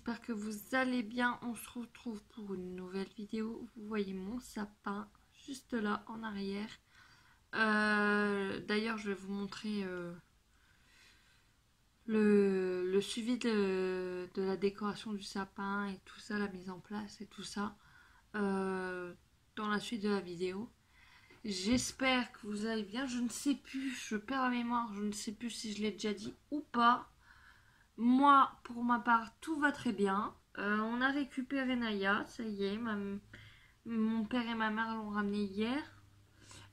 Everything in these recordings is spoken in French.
j'espère que vous allez bien. On se retrouve pour une nouvelle vidéo. Vous voyez mon sapin juste là en arrière. D'ailleurs, je vais vous montrer le suivi de la décoration du sapin et tout ça, la mise en place et tout ça dans la suite de la vidéo. J'espère que vous allez bien. Je ne sais plus, je perds la mémoire, je ne sais plus si je l'ai déjà dit ou pas. Moi, pour ma part, tout va très bien. On a récupéré Naya, ça y est. Mon père et ma mère l'ont ramenée hier.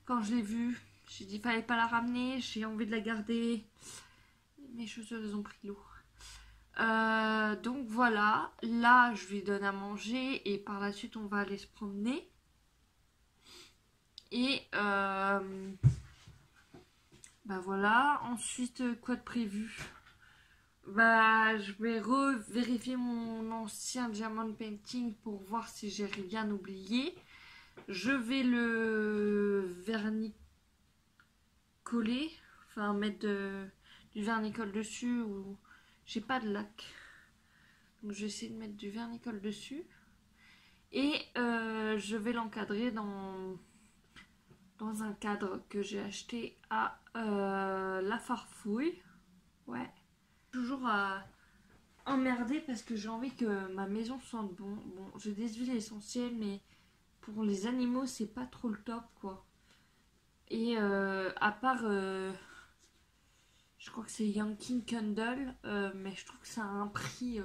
Quand je l'ai vue, j'ai dit fallait pas la ramener, j'ai envie de la garder. Mes chaussures, elles ont pris l'eau. Donc voilà, là je lui donne à manger et par la suite on va aller se promener. Et bah voilà, ensuite quoi de prévu? Bah, je vais revérifier mon ancien diamond painting pour voir si j'ai rien oublié. Je vais le vernis coller, enfin mettre du vernicole dessus ou j'ai pas de lac. Donc je vais essayer de mettre du vernicole dessus. Et je vais l'encadrer dans un cadre que j'ai acheté à La Farfouille. Ouais. Toujours à emmerder parce que j'ai envie que ma maison sente bon. Bon, j'ai des huiles essentielles, mais pour les animaux, c'est pas trop le top, quoi. Et à part, je crois que c'est Yankee Candle, mais je trouve que ça a un prix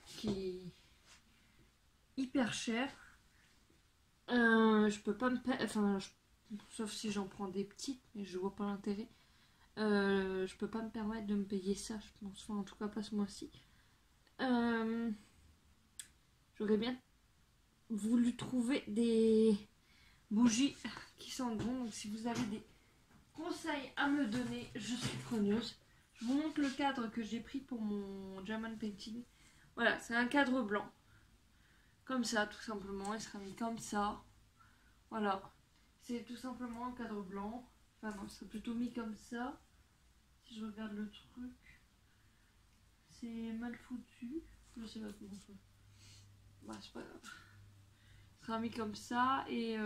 qui est hyper cher. Je peux pas me enfin, sauf si j'en prends des petites, mais je vois pas l'intérêt. Je peux pas me permettre de me payer ça, je pense. Enfin, en tout cas, pas ce mois-ci. J'aurais bien voulu trouver des bougies qui sentent bon. Donc, si vous avez des conseils à me donner, je suis preneuse. Je vous montre le cadre que j'ai pris pour mon diamond painting. Voilà, c'est un cadre blanc. Comme ça, tout simplement. Il sera mis comme ça. Voilà. C'est tout simplement un cadre blanc. Enfin, non, c'est plutôt mis comme ça. Si je regarde le truc, c'est mal foutu. Je sais pas comment ça. Bah, c'est pas grave. Il sera mis comme ça et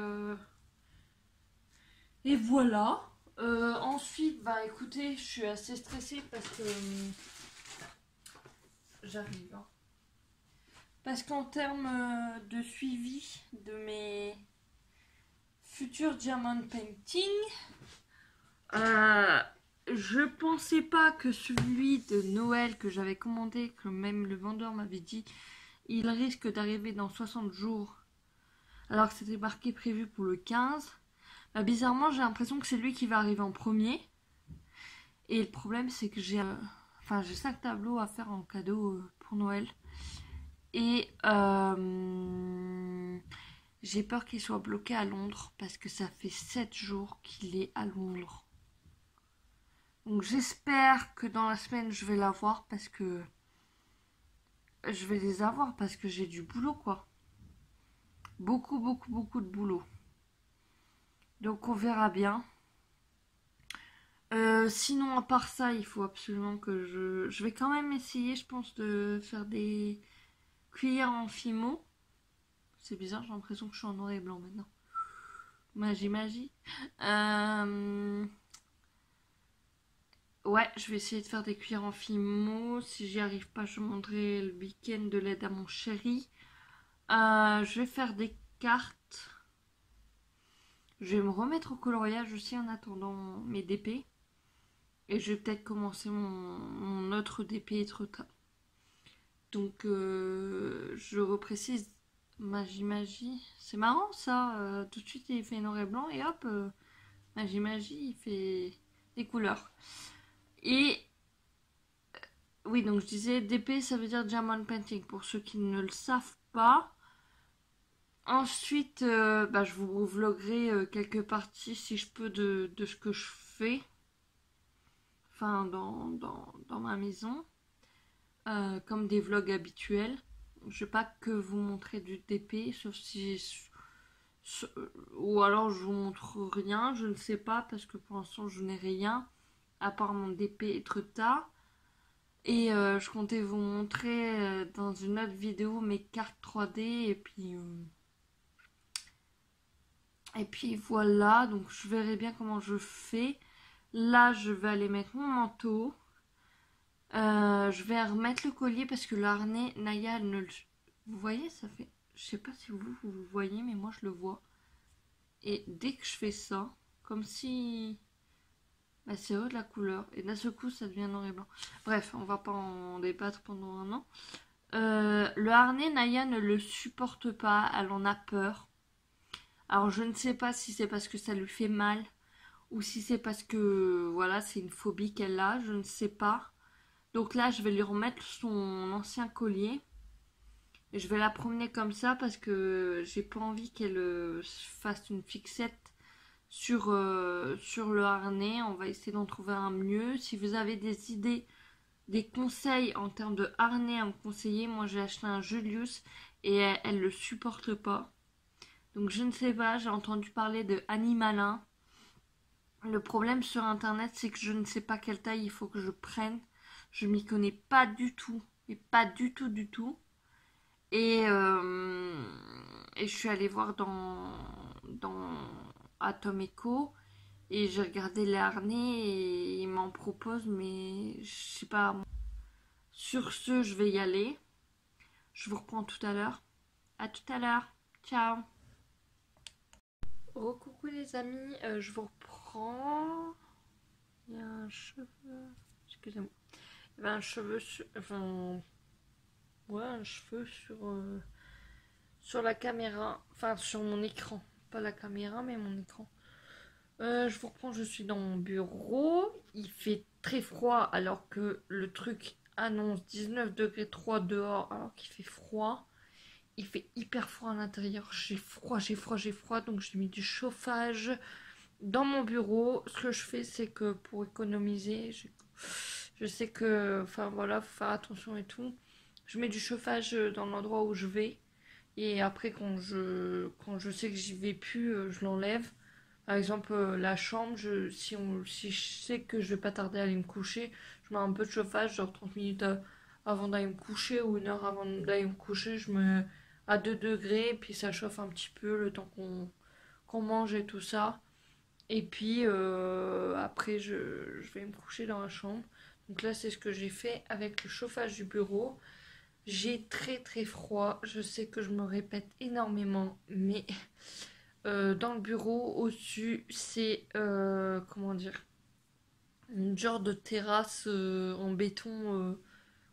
voilà. Ensuite, bah écoutez, je suis assez stressée parce que j'arrive. Hein. Parce qu'en termes de suivi de mes futurs diamond painting, je pensais pas que celui de Noël que j'avais commandé, que même le vendeur m'avait dit, il risque d'arriver dans 60 jours, alors que c'était marqué prévu pour le 15. Bah, bizarrement, j'ai l'impression que c'est lui qui va arriver en premier. Et le problème, c'est que j'ai 5 tableaux à faire en cadeau pour Noël. Et j'ai peur qu'il soit bloqué à Londres parce que ça fait 7 jours qu'il est à Londres. Donc j'espère que dans la semaine, je vais l'avoir parce que je vais les avoir parce que j'ai du boulot, quoi. Beaucoup, beaucoup, beaucoup de boulot. Donc on verra bien. Sinon, à part ça, il faut absolument que je vais quand même essayer, je pense, de faire des cuillères en fimo. C'est bizarre, j'ai l'impression que je suis en noir et blanc maintenant. Magie, magie. Ouais, je vais essayer de faire des cuillères en fimo. Si j'y arrive pas, je montrerai le week-end de l'aide à mon chéri. Je vais faire des cartes. Je vais me remettre au coloriage aussi en attendant mes DP. Et je vais peut-être commencer mon autre DP Etretat. Donc, je reprécise Magie Magie. C'est marrant ça. Tout de suite, il fait noir et blanc et hop, Magie Magie, il fait des couleurs. Et oui, donc je disais DP, ça veut dire Diamond Painting pour ceux qui ne le savent pas. Ensuite, je vous vloguerai quelques parties si je peux de ce que je fais. Enfin, dans ma maison. Comme des vlogs habituels. Je vais pas que vous montrer du DP, sauf si... ou alors je vous montre rien, je ne sais pas, parce que pour l'instant je n'ai rien, à part mon DP Etretat. Et je comptais vous montrer dans une autre vidéo mes cartes 3D et puis voilà, donc je verrai bien comment je fais. Là, je vais aller mettre mon manteau. Je vais remettre le collier parce que le harnais, Naya, elle ne le... Vous voyez, ça fait... Je sais pas si vous voyez, mais moi je le vois. Et dès que je fais ça, comme si... Bah, c'est haut de la couleur. Et d'un seul coup, ça devient noir et blanc. Bref, on va pas en débattre pendant un an. Le harnais, Naya ne le supporte pas. Elle en a peur. Alors, je ne sais pas si c'est parce que ça lui fait mal ou si c'est parce que, voilà, c'est une phobie qu'elle a. Je ne sais pas. Donc là, je vais lui remettre son ancien collier. Et je vais la promener comme ça parce que j'ai pas envie qu'elle fasse une fixette sur le harnais. On va essayer d'en trouver un mieux. Si vous avez des idées, des conseils en termes de harnais à me conseiller, moi j'ai acheté un Julius et elle le supporte pas. Donc je ne sais pas, j'ai entendu parler de Animalin. Le problème sur internet, c'est que je ne sais pas quelle taille il faut que je prenne. Je m'y connais pas du tout. Et pas du tout du tout. Et je suis allée voir dans Atom Echo et j'ai regardé les harnais et ils m'en proposent, mais je sais pas. Sur ce, je vais y aller. Je vous reprends tout à l'heure. À tout à l'heure. Ciao. Coucou les amis, je vous reprends. Il y a un cheveu. Excusez-moi. Il y avait un cheveu sur. Enfin. Ouais, un cheveu sur la caméra. Enfin, sur mon écran. Pas la caméra, mais mon écran. Je vous reprends, je suis dans mon bureau. Il fait très froid alors que le truc annonce 19 degrés 3 dehors alors qu'il fait froid. Il fait hyper froid à l'intérieur. J'ai froid, j'ai froid, j'ai froid. Donc j'ai mis du chauffage dans mon bureau. Ce que je fais, c'est que pour économiser, je sais que, enfin voilà, faut faire attention et tout. Je mets du chauffage dans l'endroit où je vais. Et après, quand je sais que j'y vais plus, je l'enlève. Par exemple, la chambre, si je sais que je vais pas tarder à aller me coucher, je mets un peu de chauffage, genre 30 minutes avant d'aller me coucher ou 1 heure avant d'aller me coucher, je mets à 2 degrés, puis ça chauffe un petit peu le temps qu'on mange et tout ça. Et puis après, je vais me coucher dans la chambre. Donc là, c'est ce que j'ai fait avec le chauffage du bureau. J'ai très très froid. Je sais que je me répète énormément, mais dans le bureau, au-dessus, c'est comment dire, une genre de terrasse en béton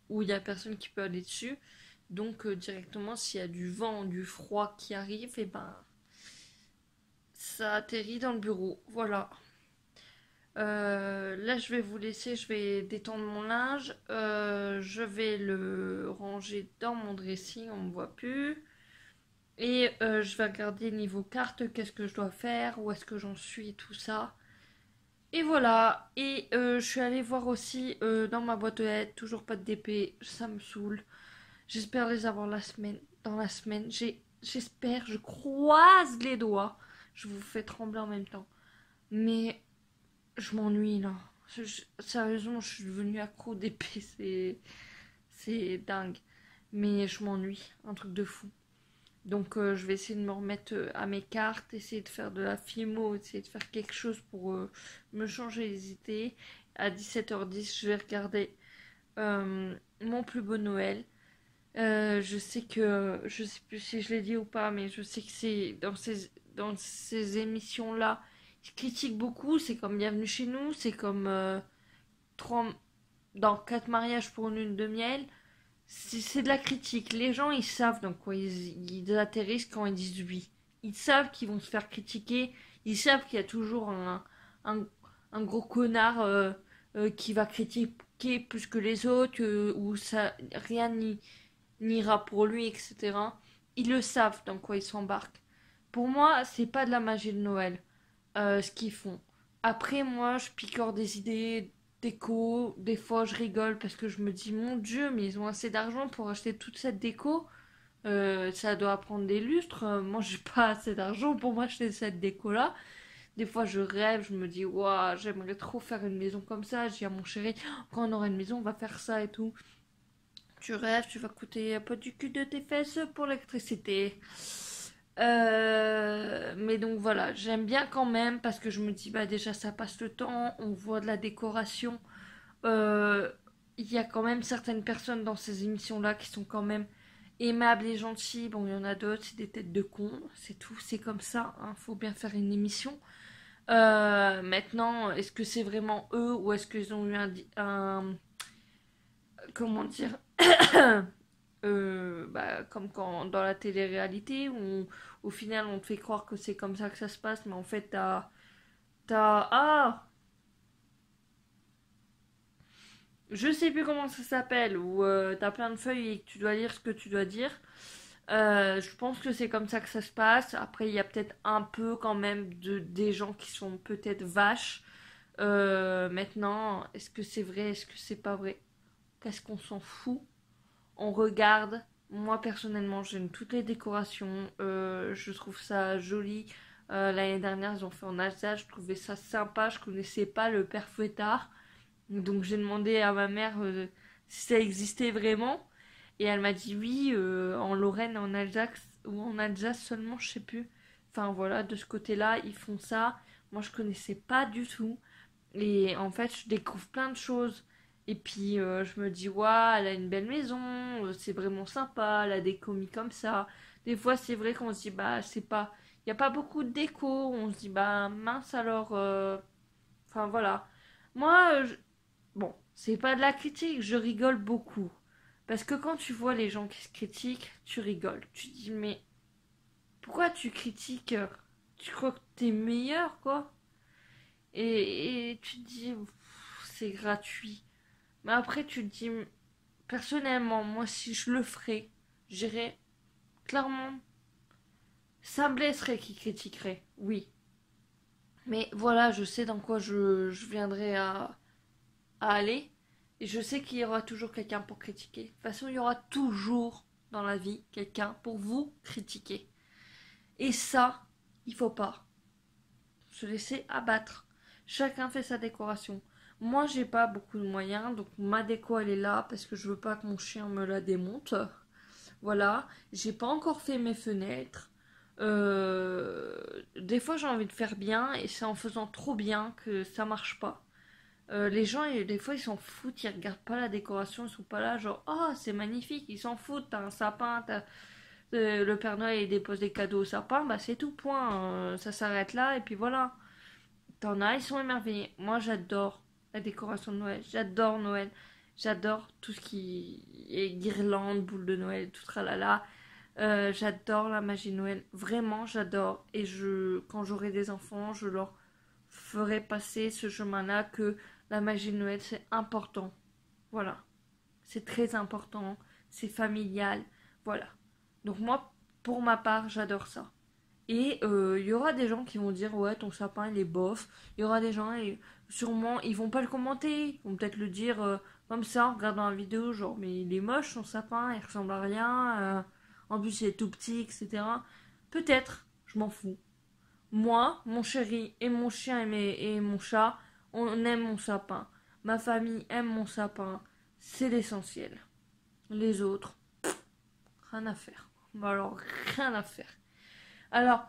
où il n'y a personne qui peut aller dessus. Donc directement, s'il y a du vent, du froid qui arrive, et ben ça atterrit dans le bureau. Voilà. Là, je vais vous laisser, je vais détendre mon linge. Je vais le ranger dans mon dressing, on ne me voit plus. Et je vais regarder niveau carte, qu'est-ce que je dois faire, où est-ce que j'en suis, tout ça. Et voilà. Et je suis allée voir aussi dans ma boîte aux lettres, toujours pas de DP, ça me saoule. J'espère les avoir dans la semaine. J'espère, je croise les doigts. Je vous fais trembler en même temps. Mais je m'ennuie là. Sérieusement, je suis devenue accro d'épée, c'est dingue. Mais je m'ennuie, un truc de fou. Donc je vais essayer de me remettre à mes cartes, essayer de faire de la filmo, essayer de faire quelque chose pour me changer les idées. À 17h10, je vais regarder mon plus beau Noël. Je sais que, je sais plus si je l'ai dit ou pas, mais je sais que c'est dans ces émissions-là, ils critiquent beaucoup. C'est comme Bienvenue chez nous, c'est comme dans 4 mariages pour une lune de miel. C'est de la critique. Les gens, ils savent dans quoi ils atterrissent quand ils disent oui. Ils savent qu'ils vont se faire critiquer. Ils savent qu'il y a toujours un, un gros connard qui va critiquer plus que les autres, où ça, rien n'ira pour lui, etc. Ils le savent dans quoi ils s'embarquent. Pour moi, c'est pas de la magie de Noël, ce qu'ils font. Après, moi, je picore des idées déco. Des fois, je rigole parce que je me dis, mon Dieu, mais ils ont assez d'argent pour acheter toute cette déco. Ça doit prendre des lustres. Moi, j'ai pas assez d'argent pour m'acheter cette déco-là. Des fois, je rêve, je me dis, waouh, j'aimerais trop faire une maison comme ça. Je dis à mon chéri, quand on aura une maison, on va faire ça et tout. Tu rêves, tu vas coûter un peu du cul de tes fesses pour l'électricité. Mais donc voilà, j'aime bien quand même parce que je me dis, bah déjà, ça passe le temps, on voit de la décoration. Euh, Il y a quand même certaines personnes dans ces émissions-là qui sont quand même aimables et gentilles. Bon, il y en a d'autres, c'est des têtes de cons, c'est tout, c'est comme ça, hein, faut bien faire une émission. Maintenant, est-ce que c'est vraiment eux ou est-ce qu'ils ont eu comment dire, bah, comme quand dans la télé-réalité où au final on te fait croire que c'est comme ça que ça se passe, mais en fait je sais plus comment ça s'appelle, où t'as plein de feuilles et que tu dois lire ce que tu dois dire. Je pense que c'est comme ça que ça se passe. Après, il y a peut-être un peu quand même des gens qui sont peut-être vaches. Maintenant, est-ce que c'est vrai, est-ce que c'est pas vrai? Qu'est-ce qu'on s'en fout? On regarde. Moi, personnellement, j'aime toutes les décorations. Je trouve ça joli. L'année dernière, ils ont fait en Alsace. Je trouvais ça sympa. Je connaissais pas le père Fouettard. Donc j'ai demandé à ma mère si ça existait vraiment. Et elle m'a dit oui, en Lorraine, en Alsace, ou en Alsace seulement, je sais plus. Enfin voilà, de ce côté-là, ils font ça. Moi, je connaissais pas du tout. Et en fait, je découvre plein de choses. Et puis, je me dis, waouh, elle a une belle maison, c'est vraiment sympa, elle a des commis comme ça. Des fois, c'est vrai qu'on se dit, bah, c'est pas. Il n'y a pas beaucoup de déco. On se dit, bah, mince alors. Enfin, voilà. Moi, bon, c'est pas de la critique, je rigole beaucoup. Parce que quand tu vois les gens qui se critiquent, tu rigoles. Tu te dis, mais pourquoi tu critiques? Tu crois que t'es meilleur, quoi? Et tu te dis, c'est gratuit. Mais après, tu te dis, personnellement, moi, si je le ferais, j'irais clairement. Ça me blesserait qui critiquerait, oui. Mais voilà, je sais dans quoi je viendrai à aller. Et je sais qu'il y aura toujours quelqu'un pour critiquer. De toute façon, il y aura toujours dans la vie quelqu'un pour vous critiquer. Et ça, il faut pas se laisser abattre. Chacun fait sa décoration. Moi, j'ai pas beaucoup de moyens, donc ma déco elle est là parce que je veux pas que mon chien me la démonte. Voilà, j'ai pas encore fait mes fenêtres. Des fois, j'ai envie de faire bien et c'est en faisant trop bien que ça marche pas. Les gens, des fois, ils s'en foutent, ils regardent pas la décoration, ils sont pas là, genre, oh, c'est magnifique, ils s'en foutent, t'as un sapin, le Père Noël, il dépose des cadeaux au sapin, bah c'est tout, point, ça s'arrête là, et puis voilà. T'en as, ils sont émerveillés. Moi, j'adore la décoration de Noël, j'adore Noël, j'adore tout ce qui est guirlande, boule de Noël, tout tralala. J'adore la magie de Noël, vraiment, j'adore. Et quand j'aurai des enfants, je leur ferai passer ce chemin-là que la magie de Noël, c'est important. Voilà. C'est très important. C'est familial. Voilà. Donc moi, pour ma part, j'adore ça. Et il y aura des gens qui vont dire ouais ton sapin il est bof. Il y aura des gens et sûrement ils vont pas le commenter. Ils vont peut-être le dire comme ça en regardant la vidéo genre mais il est moche son sapin, il ressemble à rien. En plus il est tout petit etc. Peut-être, je m'en fous. Moi, mon chéri et mon chien et mon chat, on aime mon sapin. Ma famille aime mon sapin. C'est l'essentiel. Les autres, rien à faire. Bah alors, rien à faire. Alors,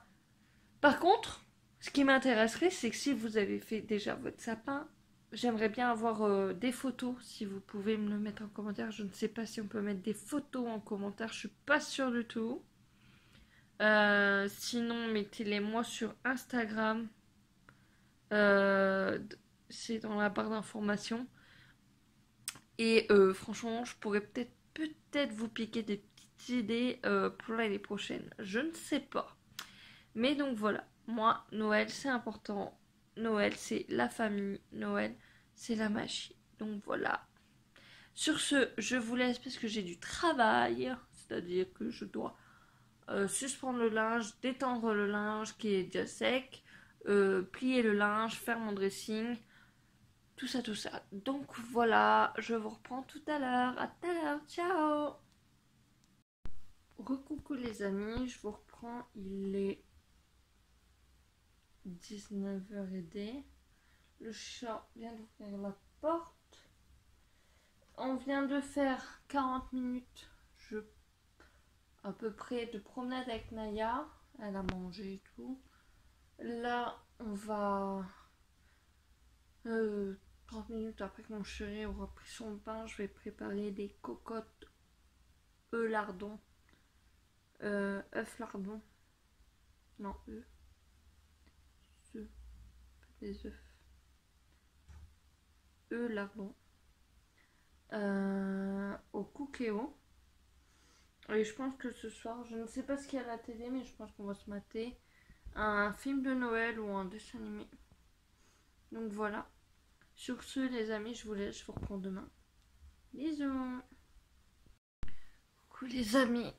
par contre, ce qui m'intéresserait, c'est que si vous avez fait déjà votre sapin, j'aimerais bien avoir des photos. Si vous pouvez me le mettre en commentaire. Je ne sais pas si on peut mettre des photos en commentaire. Je suis pas sûre du tout. Sinon, mettez-les moi sur Instagram. Euh, c'est dans la barre d'information. Et franchement, je pourrais peut-être vous piquer des petites idées pour l'année prochaine. Je ne sais pas. Mais donc voilà, moi, Noël, c'est important. Noël, c'est la famille. Noël, c'est la magie. Donc voilà. Sur ce, je vous laisse parce que j'ai du travail. C'est-à-dire que je dois suspendre le linge, détendre le linge qui est déjà sec, plier le linge, faire mon dressing, tout ça, tout ça. Donc voilà, je vous reprends tout à l'heure. À tout à l'heure, ciao. Recoucou les amis, je vous reprends, il est 19h. Le chat vient d'ouvrir la porte. On vient de faire 40 minutes à peu près de promenade avec Naya. Elle a mangé et tout. Là, on va 30 minutes après que mon chéri aura pris son pain, je vais préparer des cocottes lardons. Œufs lardons. Non, œufs. Pas des œufs. Lardons. Au cookéo. Et je pense que ce soir, je ne sais pas ce qu'il y a à la télé, mais je pense qu'on va se mater un film de Noël ou un dessin animé. Donc voilà. Sur ce, les amis, je vous laisse, je vous reprends demain. Bisous. Coucou les amis,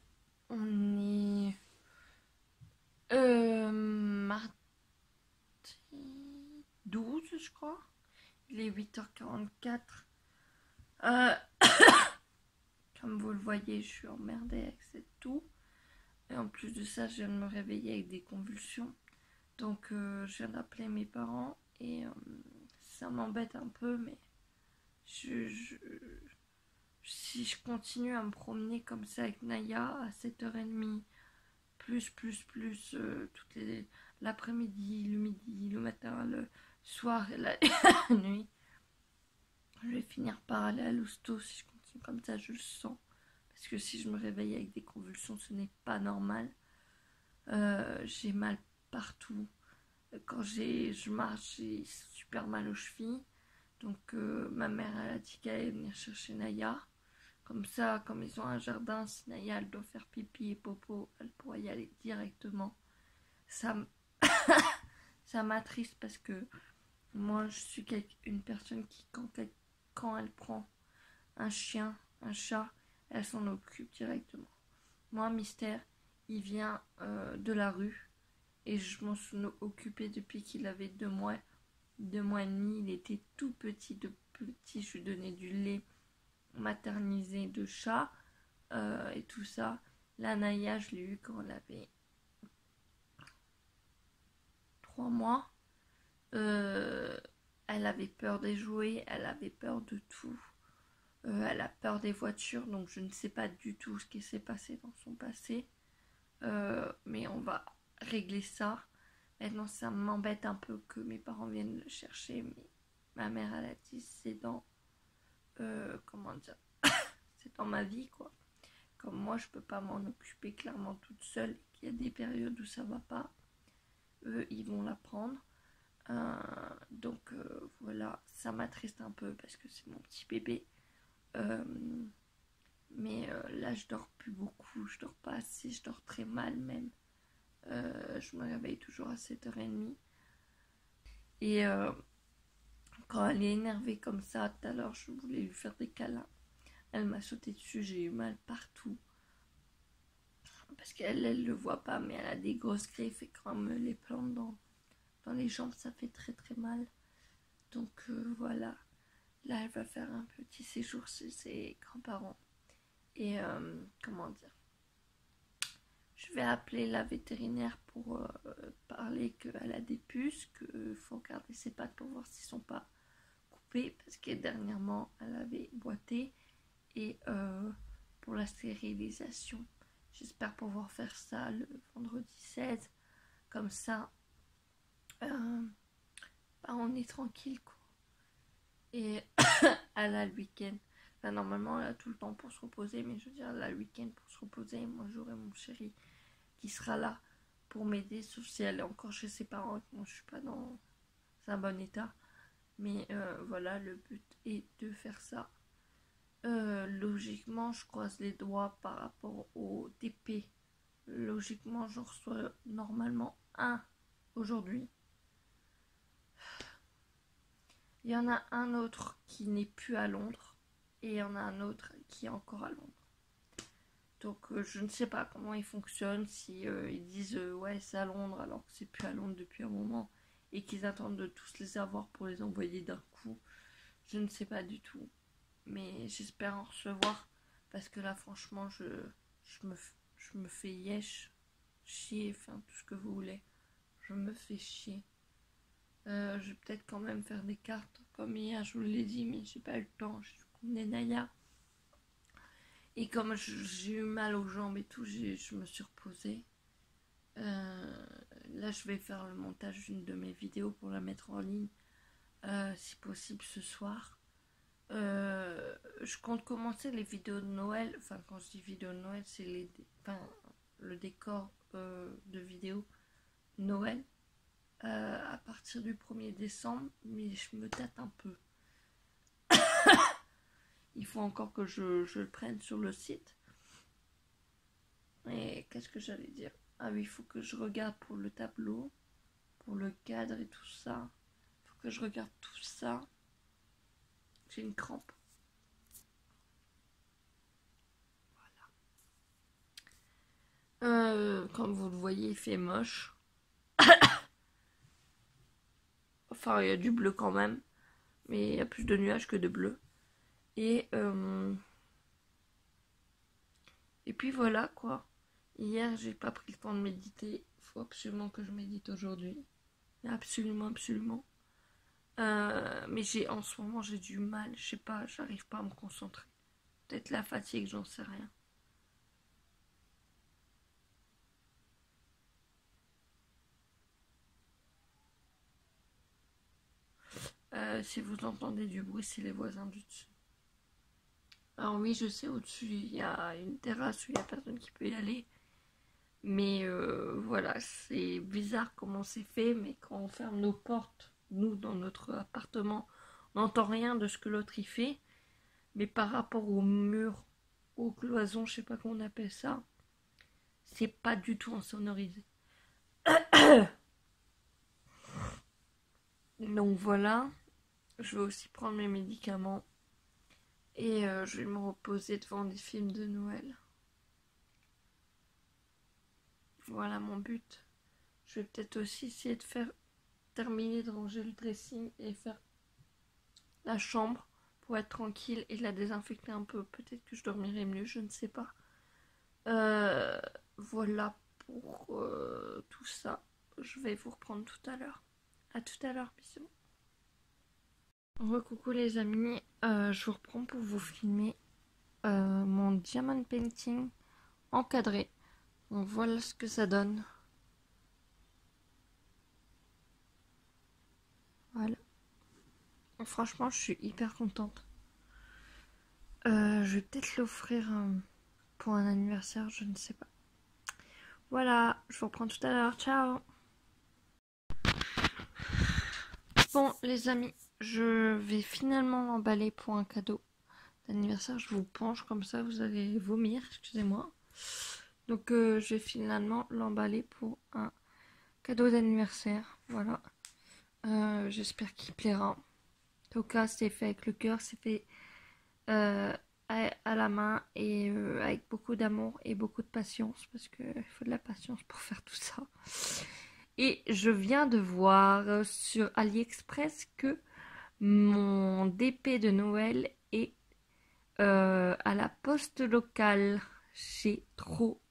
on est mardi 12, je crois. Il est 8h44. Comme vous le voyez, je suis emmerdée avec cette toux. Et en plus de ça, je viens de me réveiller avec des convulsions. Donc je viens d'appeler mes parents et ça m'embête un peu, mais si je continue à me promener comme ça avec Naya à 7h30, plus l'après-midi, le midi, le matin, le soir et la nuit, je vais finir par aller à l'hosto si je continue comme ça, je le sens. Parce que si je me réveille avec des convulsions, ce n'est pas normal. J'ai mal partout. Quand je marche, j'ai super mal aux chevilles. Donc ma mère elle a dit qu'elle allait venir chercher Naya. Comme ça, comme ils ont un jardin, si Naya elle doit faire pipi et popo, elle pourra y aller directement. Ça m'attriste parce que moi je suis une personne qui quand elle prend un chien, un chat, elle s'en occupe directement. Moi, Mystère, il vient de la rue et je m'en suis occupée depuis qu'il avait 2 mois et demi. Il était tout petit, je lui donnais du lait maternisé de chat et tout ça. La Naya, je l'ai eu quand elle avait 3 mois. Elle avait peur des jouets, elle avait peur de tout. Elle a peur des voitures, donc je ne sais pas du tout ce qui s'est passé dans son passé. Mais on va régler ça. Maintenant, ça m'embête un peu que mes parents viennent le chercher, mais ma mère, elle a dit c'est dans comment dire c'est dans ma vie, quoi. Comme moi, je peux pas m'en occuper clairement toute seule, et qu'il y a des périodes où ça va pas, eux, ils vont la prendre. Donc voilà, ça m'attriste un peu parce que c'est mon petit bébé. Mais là, je dors plus beaucoup, je dors pas assez, je dors très mal même. Je me réveille toujours à 7h30. Et quand elle est énervée comme ça, tout à l'heure, je voulais lui faire des câlins. Elle m'a sauté dessus, j'ai eu mal partout. Parce qu'elle le voit pas, mais elle a des grosses griffes et quand elle me les plante dans les jambes, ça fait très très mal. Donc voilà. Là, elle va faire un petit séjour chez ses grands-parents. Et comment dire, je vais appeler la vétérinaire pour parler qu'elle a des puces, qu'il faut garder ses pattes pour voir s'ils ne sont pas coupés, parce que dernièrement, elle avait boité. Et pour la stérilisation, j'espère pouvoir faire ça le vendredi 16. Comme ça, on est tranquille, quoi. Et elle a le week-end. Enfin, normalement, elle a tout le temps pour se reposer, mais je veux dire, elle a le week-end pour se reposer. Moi, j'aurai mon chéri qui sera là pour m'aider, sauf si elle est encore chez ses parents et que moi, je suis pas dans un bon état. Mais voilà, le but est de faire ça. Logiquement, je croise les doigts par rapport au TP. Logiquement, j'en reçois normalement un aujourd'hui. Il y en a un autre qui n'est plus à Londres et il y en a un autre qui est encore à Londres. Donc je ne sais pas comment ils fonctionnent, si ils disent ouais c'est à Londres alors que c'est plus à Londres depuis un moment et qu'ils attendent de tous les avoir pour les envoyer d'un coup. Je ne sais pas du tout. Mais j'espère en recevoir parce que là franchement je me fais chier, enfin tout ce que vous voulez. je me fais chier. Je vais peut-être quand même faire des cartes comme hier, je vous l'ai dit, mais j'ai pas eu le temps. Je suis promenée Naya. Et comme j'ai eu mal aux jambes et tout, je me suis reposée. Là, je vais faire le montage d'une de mes vidéos pour la mettre en ligne, si possible ce soir. Je compte commencer les vidéos de Noël. Enfin, quand je dis vidéo de Noël, c'est le décor de vidéo Noël à partir du 1er décembre. Mais je me tâte un peu. Il faut encore que je le prenne sur le site. Et qu'est-ce que j'allais dire? Ah oui, il faut que je regarde pour le tableau, pour le cadre et tout ça. Il faut que je regarde tout ça. J'ai une crampe. Voilà. Comme vous le voyez, il fait moche. Enfin, il y a du bleu quand même. Mais il y a plus de nuages que de bleu. Et puis voilà quoi. Hier, j'ai pas pris le temps de méditer. Il faut absolument que je médite aujourd'hui. Absolument, absolument. Mais en ce moment, j'ai du mal. Je sais pas, j'arrive pas à me concentrer. Peut-être la fatigue, j'en sais rien. Si vous entendez du bruit, c'est les voisins du dessus. Alors oui, je sais, au-dessus, il y a une terrasse où il n'y a personne qui peut y aller. Mais voilà, c'est bizarre comment c'est fait, mais quand on ferme nos portes, nous, dans notre appartement, on n'entend rien de ce que l'autre y fait. Mais par rapport aux murs, aux cloisons, je sais pas comment on appelle ça, c'est pas du tout insonorisé. Donc voilà, je vais aussi prendre mes médicaments et je vais me reposer devant des films de Noël. Voilà mon but. Je vais peut-être aussi essayer de terminer de ranger le dressing et faire la chambre pour être tranquille et la désinfecter un peu. Peut-être que je dormirai mieux, je ne sais pas. Voilà pour tout ça. Je vais vous reprendre tout à l'heure. À tout à l'heure, bisous. Coucou les amis, je vous reprends pour vous filmer mon diamond painting encadré. Donc voilà ce que ça donne. Voilà. Franchement, je suis hyper contente. Je vais peut-être l'offrir pour un anniversaire, je ne sais pas. Voilà, je vous reprends tout à l'heure. Ciao. Bon les amis, je vais finalement l'emballer pour un cadeau d'anniversaire. Je vous penche comme ça, vous allez vomir, excusez-moi. Donc je vais finalement l'emballer pour un cadeau d'anniversaire. Voilà. J'espère qu'il plaira. En tout cas, c'est fait avec le cœur, c'est fait à la main et avec beaucoup d'amour et beaucoup de patience, parce qu'il faut de la patience pour faire tout ça. Et je viens de voir sur AliExpress que mon DP de Noël est à la poste locale. J'ai trop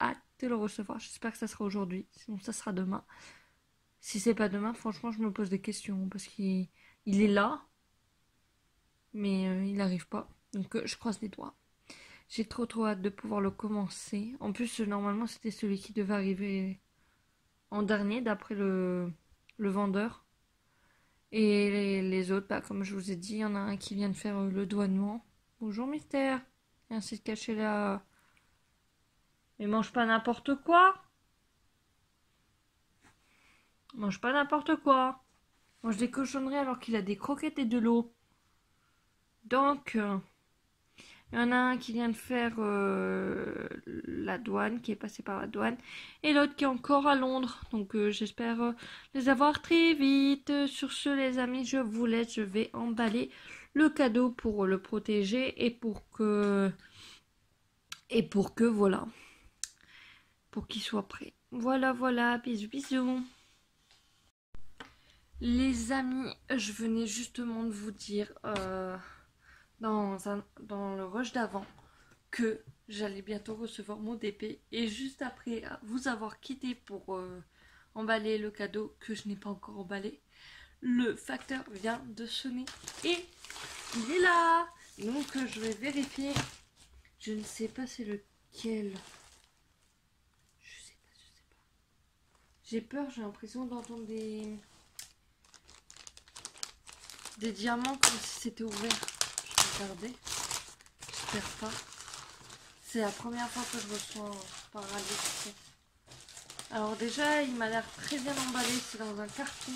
hâte de le recevoir. J'espère que ça sera aujourd'hui, sinon ça sera demain. Si c'est pas demain, franchement, je me pose des questions parce qu'il est là, mais il n'arrive pas. Donc je croise les doigts. J'ai trop hâte de pouvoir le commencer. En plus, normalement, c'était celui qui devait arriver en dernier, d'après le vendeur. Et les autres, bah, comme je vous ai dit, il y en a un qui vient de faire le douanement. Bonjour, mystère. Merci de cacher là. Mais mange pas n'importe quoi. Mange pas n'importe quoi. Mange des cochonneries alors qu'il a des croquettes et de l'eau. Donc, il y en a un qui vient de faire la douane, qui est passé par la douane, et l'autre qui est encore à Londres. Donc j'espère les avoir très vite. Sur ce les amis, je vous laisse, je vais emballer le cadeau pour le protéger et pour que voilà, pour qu'il soit prêt. Voilà, bisous. Les amis, je venais justement de vous dire dans le rush d'avant que j'allais bientôt recevoir mon DP, et juste après vous avoir quitté pour emballer le cadeau que je n'ai pas encore emballé. Le facteur vient de sonner et il est là. Donc je vais vérifier. Je ne sais pas c'est lequel. Je sais pas. J'ai peur, j'ai l'impression d'entendre des diamants comme si c'était ouvert. Je vais regarder. J'espère pas. C'est la première fois que je reçois par radio. Alors déjà, il m'a l'air très bien emballé. C'est dans un carton.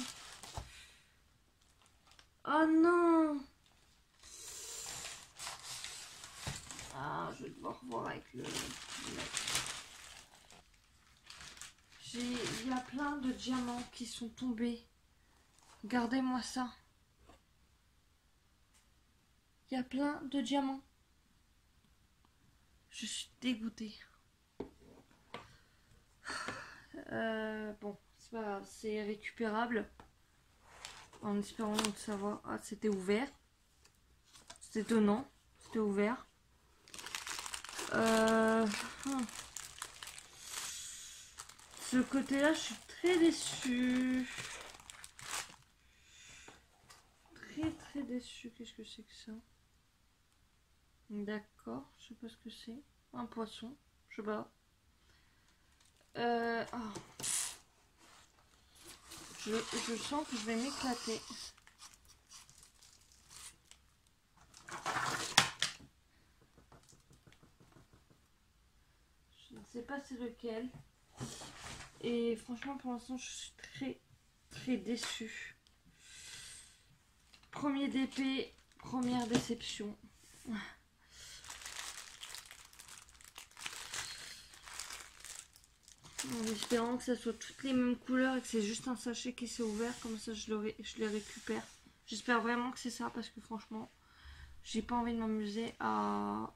Oh non! Ah, je vais devoir voir avec le mec. Il y a plein de diamants qui sont tombés. Regardez-moi ça. Il y a plein de diamants. Je suis dégoûtée. Bon, c'est pas grave, c'est récupérable. En espérant donc savoir. Ah, c'était ouvert. C'est étonnant. C'était ouvert. Ce côté-là, je suis très déçue. Très déçue. Qu'est-ce que c'est que ça? D'accord, je sais pas ce que c'est. Un poisson, je sais pas. Oh. Je sens que je vais m'éclater. Je ne sais pas c'est lequel. Et franchement, pour l'instant, je suis très déçue. Premier DP, première déception. En espérant que ça soit toutes les mêmes couleurs et que c'est juste un sachet qui s'est ouvert, comme ça je les récupère. J'espère vraiment que c'est ça parce que franchement, j'ai pas envie de m'amuser à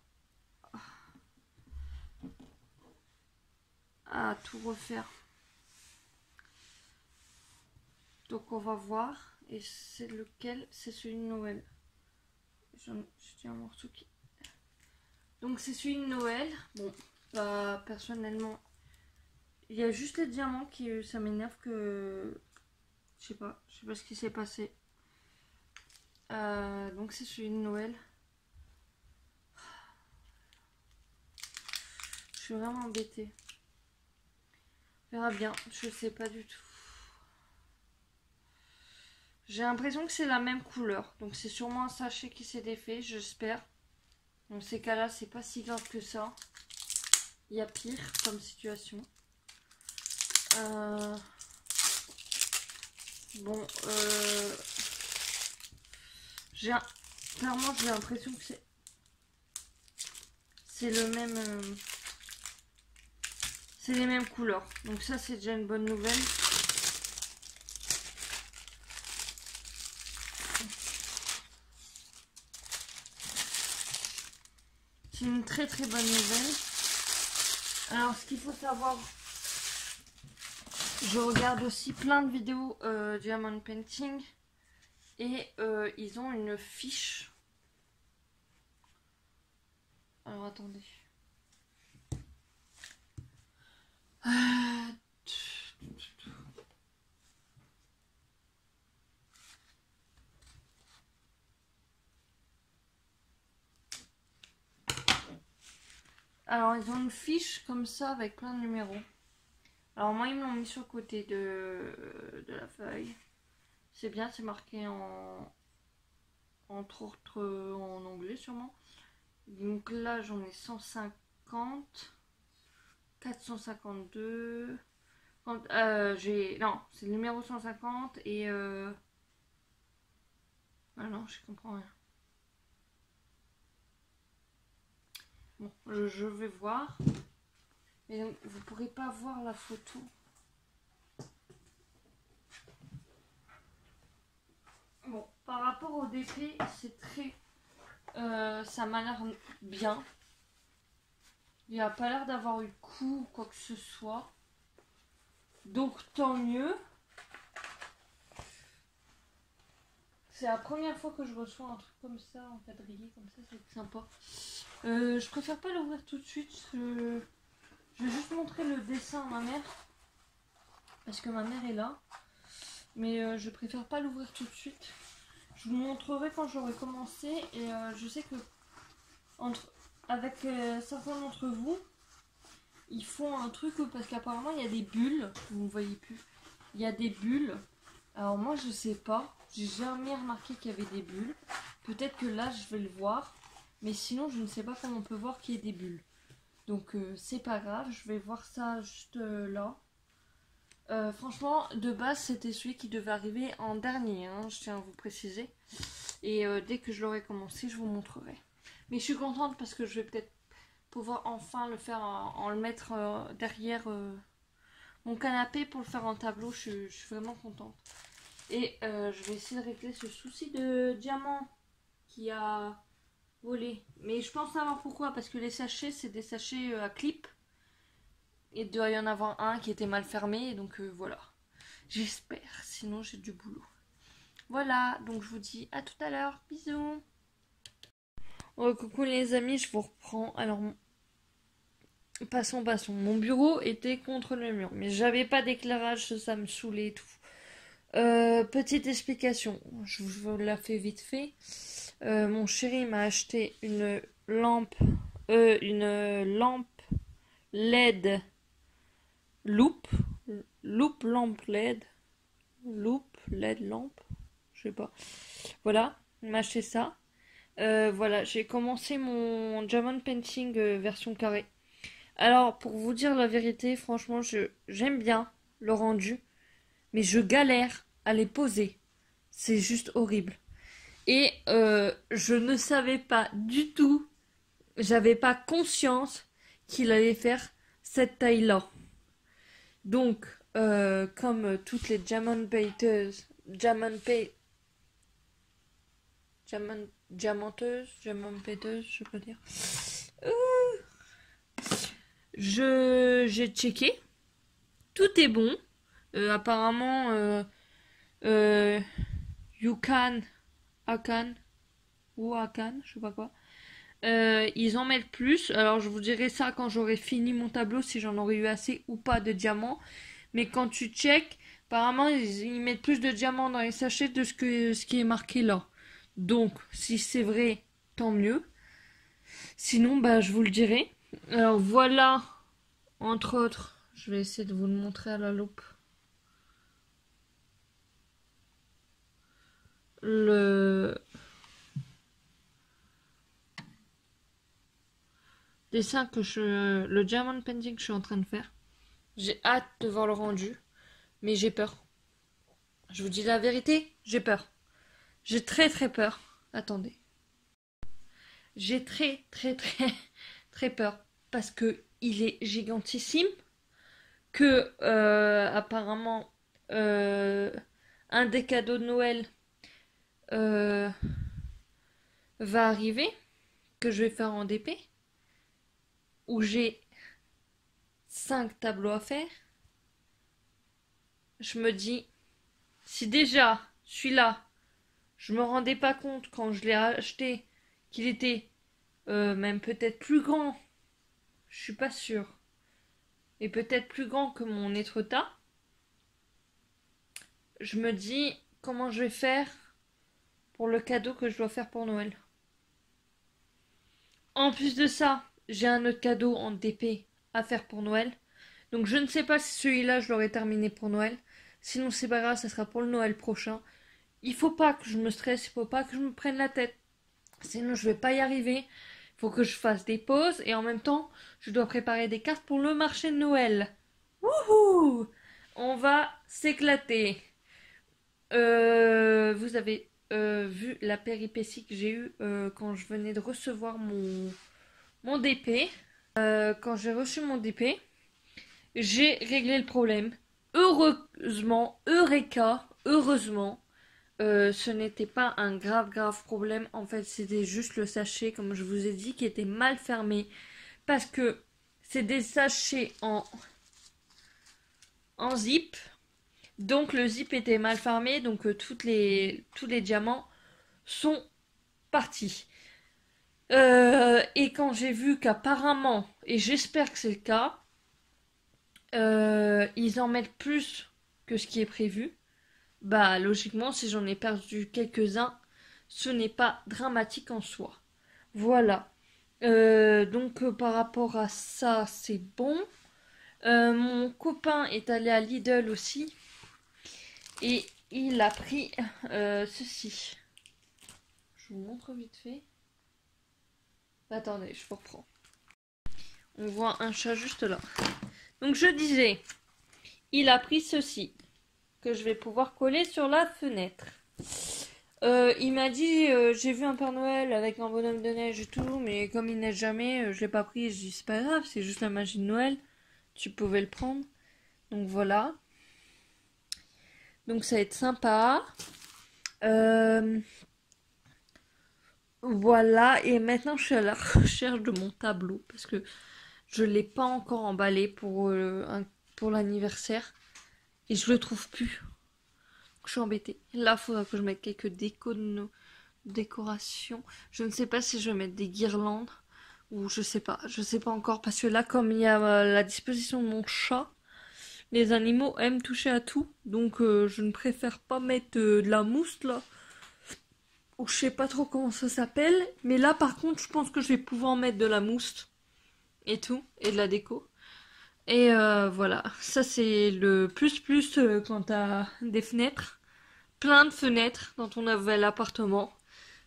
tout refaire. Donc on va voir. Et c'est lequel? C'est celui de Noël. J'ai un morceau qui... Donc c'est celui de Noël. Bon, bah personnellement, il y a juste les diamants qui... Ça m'énerve que... Je sais pas ce qui s'est passé. Donc c'est celui de Noël. Je suis vraiment embêtée. On verra bien, je sais pas du tout. J'ai l'impression que c'est la même couleur. Donc c'est sûrement un sachet qui s'est défait, j'espère. Dans ces cas-là, c'est pas si grave que ça. Il y a pire comme situation. Bon, clairement j'ai l'impression que c'est le même... c'est les mêmes couleurs. Donc ça c'est déjà une bonne nouvelle. C'est une très bonne nouvelle. Alors ce qu'il faut savoir, je regarde aussi plein de vidéos Diamond Painting et ils ont une fiche. Alors attendez. Alors ils ont une fiche comme ça avec plein de numéros. Alors moi ils me l'ont mis sur le côté de la feuille. C'est bien, c'est marqué entre autres en anglais sûrement. Donc là j'en ai 150, 452. Non, c'est le numéro 150 et ah non, je comprends rien. Bon, je vais voir. Mais donc, vous pourrez pas voir la photo. Bon, par rapport au DP, c'est très... ça m'a l'air bien. Il n'y a pas l'air d'avoir eu de coup ou quoi que ce soit. Donc tant mieux. C'est la première fois que je reçois un truc comme ça, en quadrillé, comme ça, c'est sympa. Je préfère pas l'ouvrir tout de suite. Je vais juste montrer le dessin à ma mère. parce que ma mère est là. Mais je préfère pas l'ouvrir tout de suite. Je vous montrerai quand j'aurai commencé. Et je sais que avec certains d'entre vous, ils font un truc parce qu'apparemment il y a des bulles. Vous ne voyez plus. Il y a des bulles. Alors moi je sais pas. J'ai jamais remarqué qu'il y avait des bulles. Peut-être que là je vais le voir. Mais sinon je ne sais pas comment on peut voir qu'il y ait des bulles. Donc c'est pas grave. Je vais voir ça juste là. Franchement, de base, c'était celui qui devait arriver en dernier, hein, je tiens à vous préciser. Et dès que je l'aurai commencé, je vous montrerai. Mais je suis contente parce que je vais peut-être pouvoir enfin le faire en le mettre derrière mon canapé pour le faire en tableau. Je suis vraiment contente. Et je vais essayer de régler ce souci de diamant qui a volé. Mais je pense savoir pourquoi, parce que les sachets, c'est des sachets à clip. Il doit y en avoir un qui était mal fermé, donc voilà. J'espère, sinon j'ai du boulot. Voilà, donc je vous dis à tout à l'heure. Bisous. Oh, coucou les amis, je vous reprends. Alors, passons. Mon bureau était contre le mur, mais j'avais pas d'éclairage, ça me saoulait et tout. Petite explication, je vous la fais vite fait. Mon chéri m'a acheté une lampe LED lampe LED, lampe, je sais pas. Voilà, il m'a acheté ça. Voilà, j'ai commencé mon diamond painting version carré. Alors, pour vous dire la vérité, franchement, j'aime bien le rendu, mais je galère à les poser. C'est juste horrible. Et je ne savais pas du tout, j'avais pas conscience qu'il allait faire cette taille-là. Donc, comme toutes les diamanteuses, je peux dire. J'ai checké, tout est bon. Apparemment, Akan, je sais pas quoi. Ils en mettent plus. Alors je vous dirai ça quand j'aurai fini mon tableau, si j'en aurai eu assez ou pas de diamants. Mais quand tu check, apparemment ils mettent plus de diamants dans les sachets de ce qui est marqué là. Donc si c'est vrai, tant mieux. Sinon, bah je vous le dirai. Alors voilà, entre autres, je vais essayer de vous le montrer à la loupe. Le dessin le diamond painting que je suis en train de faire. J'ai hâte de voir le rendu, mais j'ai peur. Je vous dis la vérité, j'ai peur. J'ai très peur. Attendez. J'ai très peur parce que il est gigantissime, que apparemment un des cadeaux de Noël va arriver, que je vais faire en DP, où j'ai 5 tableaux à faire. Je me dis, si déjà celui-là, je me rendais pas compte quand je l'ai acheté qu'il était même peut-être plus grand, je suis pas sûre, et peut-être plus grand que mon Etretat, je me dis comment je vais faire pour le cadeau que je dois faire pour Noël. En plus de ça, j'ai un autre cadeau en DP à faire pour Noël. Donc je ne sais pas si celui-là je l'aurai terminé pour Noël. Sinon c'est pas grave, ça sera pour le Noël prochain. Il faut pas que je me stresse, il faut pas que je me prenne la tête. Sinon je vais pas y arriver. Il faut que je fasse des pauses et en même temps je dois préparer des cartes pour le marché de Noël. Wouhou! On va s'éclater. Vous avez vu la péripétie que j'ai eue quand je venais de recevoir mon DP. Quand j'ai reçu mon DP, j'ai réglé le problème. Heureusement, Eureka, heureusement, ce n'était pas un grave problème. En fait, c'était juste le sachet, comme je vous ai dit, qui était mal fermé. Parce que c'est des sachets en zip. Donc le zip était mal fermé, donc tous les diamants sont partis. Et quand j'ai vu qu'apparemment, et j'espère que c'est le cas, ils en mettent plus que ce qui est prévu. Bah logiquement, si j'en ai perdu quelques-uns, ce n'est pas dramatique en soi. Voilà. Donc par rapport à ça, c'est bon. Mon copain est allé à Lidl aussi et il a pris ceci. Je vous montre vite fait. Attendez, je vous reprends. On voit un chat juste là. Donc je disais, il a pris ceci que je vais pouvoir coller sur la fenêtre. Il m'a dit, j'ai vu un Père Noël avec un bonhomme de neige et tout, mais comme il neige jamais, je l'ai pas pris. Je dis c'est pas grave, c'est juste la magie de Noël. Tu pouvais le prendre. Donc voilà. Donc ça va être sympa. Voilà. Et maintenant je suis à la recherche de mon tableau parce que je l'ai pas encore emballé pour l'anniversaire et je le trouve plus. Je suis embêtée. Là, il faudra que je mette quelques décorations. Je ne sais pas si je vais mettre des guirlandes ou je sais pas. Je sais pas encore parce que là, comme il y a la disposition de mon chat, les animaux aiment toucher à tout. Donc, je ne préfère pas mettre de la mousse là. Ou je sais pas trop comment ça s'appelle. Mais là, par contre, je pense que je vais pouvoir mettre de la mousse et tout. Et de la déco. Et voilà, ça c'est le plus quand t'as des fenêtres, plein de fenêtres dans ton nouvel appartement,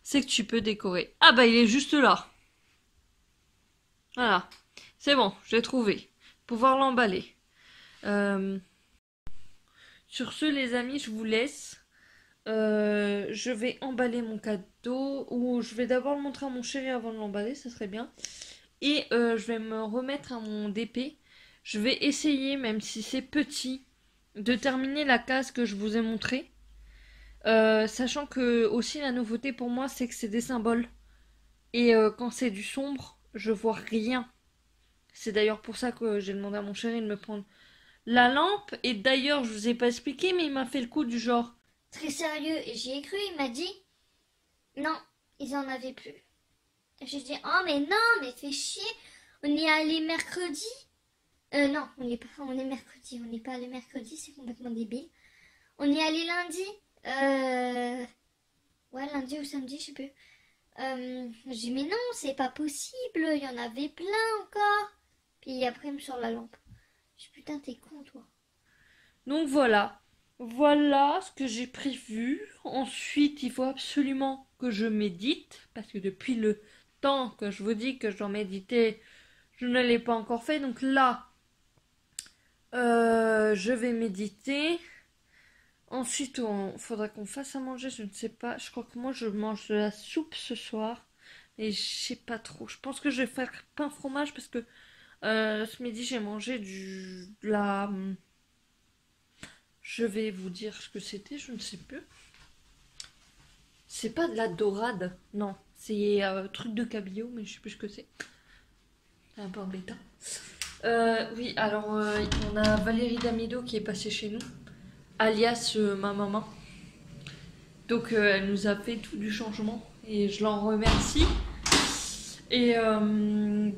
c'est que tu peux décorer. Ah bah il est juste là. Voilà, c'est bon, j'ai trouvé. Pouvoir l'emballer. Euh, Sur ce les amis, je vous laisse. Je vais emballer mon cadeau, ou je vais d'abord le montrer à mon chéri avant de l'emballer, ça serait bien. Et je vais me remettre à mon DP. Je vais essayer, même si c'est petit, de terminer la case que je vous ai montrée. Sachant que aussi la nouveauté pour moi, c'est que c'est des symboles. Et quand c'est du sombre, je vois rien. C'est d'ailleurs pour ça que j'ai demandé à mon chéri de me prendre la lampe. Et d'ailleurs, je vous ai pas expliqué, mais il m'a fait le coup du genre. Très sérieux, et j'y ai cru, il m'a dit non, ils en avaient plus. J'ai dit oh mais non, mais fais chier, on y est allé mercredi. Non, on est mercredi, on n'est pas allé mercredi, c'est complètement débile. On y est allé lundi. Ouais, lundi ou samedi, je sais plus. J'ai dit mais non, c'est pas possible, il y en avait plein encore. Puis après, il me sort la lampe. Je dis putain, t'es con toi. Donc voilà. Voilà ce que j'ai prévu. Ensuite, il faut absolument que je médite. Parce que depuis le temps que je vous dis que je dois méditer, je ne l'ai pas encore fait. Donc là, je vais méditer. Ensuite, il faudra qu'on fasse à manger. Je ne sais pas. Je crois que moi, je mange de la soupe ce soir. Et je sais pas trop. Je pense que je vais faire pain fromage parce que ce midi, j'ai mangé de la... Je vais vous dire ce que c'était, je ne sais plus. C'est pas de la dorade, non. C'est truc de cabillaud, mais je sais plus ce que c'est. C'est un peu embêtant. Oui, alors on a Valérie Damido qui est passée chez nous, alias ma maman. Donc elle nous a fait tout du changement et je l'en remercie. Et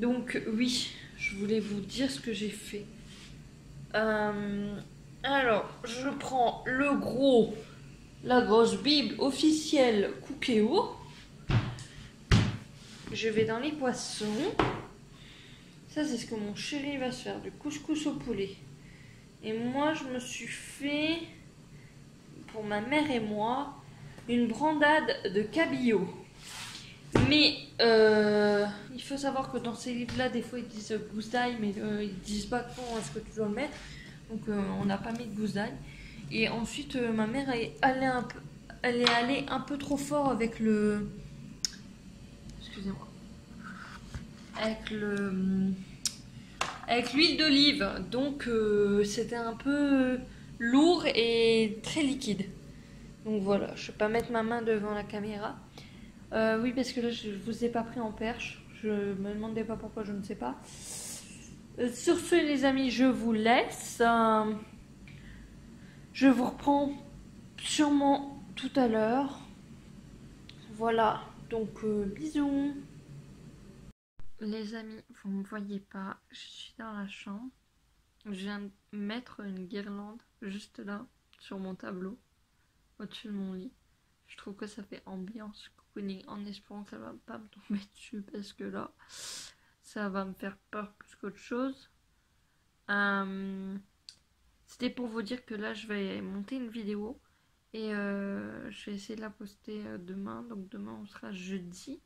donc oui, je voulais vous dire ce que j'ai fait. Alors, je prends la grosse Bible officielle Cookéo. Je vais dans les poissons. Ça, c'est ce que mon chéri va se faire, du couscous au poulet. Et moi, je me suis fait, pour ma mère et moi, une brandade de cabillaud. Mais il faut savoir que dans ces livres-là, des fois, ils disent gousse d'ail, mais ils disent pas quand est-ce que tu dois le mettre. Donc, on n'a pas mis de gousse d'ail. Et ensuite, ma mère est allée un peu trop fort avec le... Excusez-moi. Avec l'huile d'olive. Donc, c'était un peu lourd et très liquide. Donc voilà, je ne vais pas mettre ma main devant la caméra. Oui, parce que là, je ne vous ai pas pris en perche. Je me demandais pas pourquoi, je ne sais pas. Sur ce, les amis, je vous laisse. Je vous reprends sûrement tout à l'heure. Voilà, donc bisous. Les amis, vous ne me voyez pas, je suis dans la chambre. Je viens de mettre une guirlande juste là, sur mon tableau, au-dessus de mon lit. Je trouve que ça fait ambiance cocooning, en espérant qu'elle va pas me tomber dessus, parce que là, ça va me faire peur plus qu'autre chose. C'était pour vous dire que là, je vais monter une vidéo. Et je vais essayer de la poster demain. Donc demain, on sera jeudi.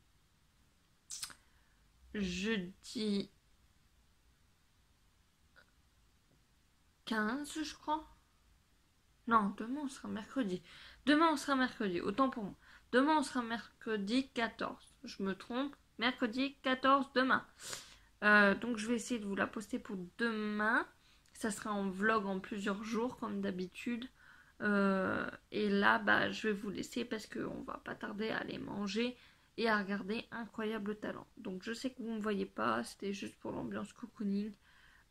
Jeudi 15, je crois. Non, demain, on sera mercredi. Demain, on sera mercredi. Autant pour moi. Demain, on sera mercredi 14. Je me trompe. Mercredi 14, demain. Donc, je vais essayer de vous la poster pour demain. Ça sera en vlog en plusieurs jours, comme d'habitude. Et là, bah, je vais vous laisser parce qu'on va pas tarder à aller manger et à regarder Incroyable Talent. Donc je sais que vous ne me voyez pas, c'était juste pour l'ambiance cocooning.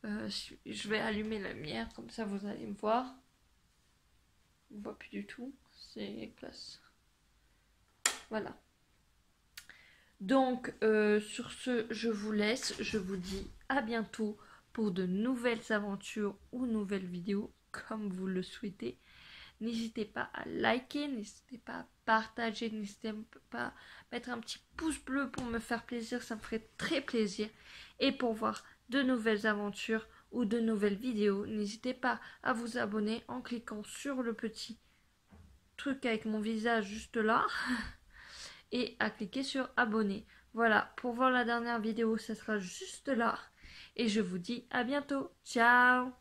Je vais allumer la lumière, comme ça vous allez me voir. On ne voit plus du tout, c'est classe. Voilà. Donc sur ce, je vous laisse, je vous dis à bientôt pour de nouvelles aventures ou nouvelles vidéos, comme vous le souhaitez. N'hésitez pas à liker, n'hésitez pas à partager, n'hésitez pas à mettre un petit pouce bleu pour me faire plaisir, ça me ferait très plaisir. Et pour voir de nouvelles aventures ou de nouvelles vidéos, n'hésitez pas à vous abonner en cliquant sur le petit truc avec mon visage juste là et à cliquer sur abonner. Voilà, pour voir la dernière vidéo, ça sera juste là. Et je vous dis à bientôt. Ciao!